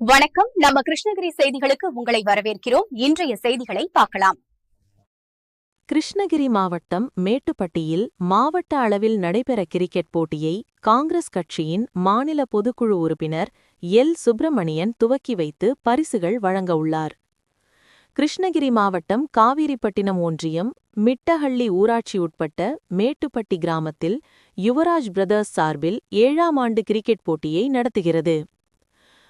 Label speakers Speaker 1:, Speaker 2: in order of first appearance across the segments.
Speaker 1: வணக்கம். நம்ம கிருஷ்ணகிரி செய்திகளுக்கு உங்களை வரவேற்கிறோம். இன்றைய செய்திகளை பார்க்கலாம்.
Speaker 2: கிருஷ்ணகிரி மாவட்டம் மேட்டுப்பட்டியில் மாவட்ட அளவில் நடைபெற கிரிக்கெட் போட்டியை காங்கிரஸ் கட்சியின் மாநில பொதுக்குழு உறுப்பினர் எல். சுப்பிரமணியன் துவக்கி வைத்து பரிசுகள் வழங்க உள்ளார். கிருஷ்ணகிரி மாவட்டம் காவிரிப்பட்டினம் ஒன்றியம் மிட்டஹள்ளி ஊராட்சி உட்பட்ட மேட்டுப்பட்டி கிராமத்தில் யுவராஜ் பிரதர்ஸ் சார்பில் 7ஆம் ஆண்டு கிரிக்கெட் போட்டியை நடத்துகிறது.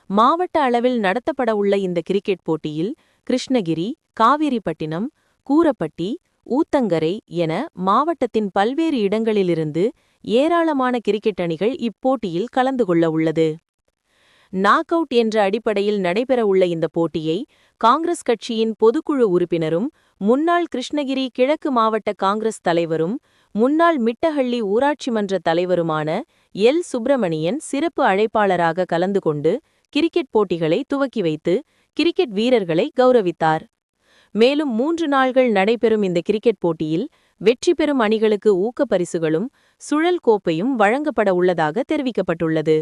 Speaker 2: மாவட்ட அளவில் நடத்தப்பட உள்ள இந்த கிரிக்கெட் போட்டியில் கிருஷ்ணகிரி, காவிரிப்பட்டினம், கூரப்பட்டி, ஊத்தங்கரை என மாவட்டத்தின் பல்வேறு இடங்களிலிருந்து ஏராளமான கிரிக்கெட் அணிகள் இப்போட்டியில் கலந்து கொள்ள உள்ளது. நாக் அவுட் என்ற அடிப்படையில் நடைபெறவுள்ள இந்த போட்டியை காங்கிரஸ் கட்சியின் பொதுக்குழு உறுப்பினரும் முன்னாள் கிருஷ்ணகிரி கிழக்கு மாவட்ட காங்கிரஸ் தலைவரும் முன்னாள் மிட்டஹள்ளி ஊராட்சி மன்ற தலைவருமான எல். சுப்பிரமணியன் சிறப்பு அழைப்பாளராக கலந்து கொண்டு கிரிக்கெட் போட்டிகளை துவக்கி வைத்து கிரிக்கெட் வீரர்களை கௌரவித்தார். மேலும் 3 நாள்கள் நடைபெறும் இந்த கிரிக்கெட் போட்டியில் வெற்றி பெறும் அணிகளுக்கு ஊக்கப்பரிசுகளும் சுழல் கோப்பையும் வழங்கப்பட உள்ளதாக தெரிவிக்கப்பட்டுள்ளது.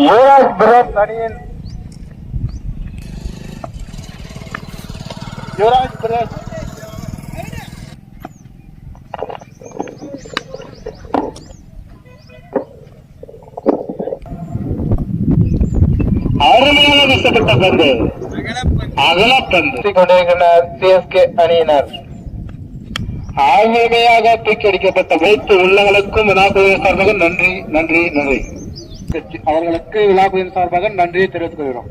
Speaker 3: யுவராஜ் பிரதர்ஸ் அணியின் யுவராஜ் பிரதர்ஸ் அருமையாக கஷ்டப்பட்ட பந்து அகலப்பந்து கொண்டிருக்கின்றனர். சிஎஸ்கே அணியினர் அருமையாக தூக்கடிக்கப்பட்ட வைத்து உள்ளவர்களுக்கும் விழாக்குழுவின் சார்பாக நன்றி நன்றி நன்றி. அவர்களுக்கு விழாக்குழுவின் சார்பாக நன்றியை தெரிவித்துக் கொள்கிறோம்.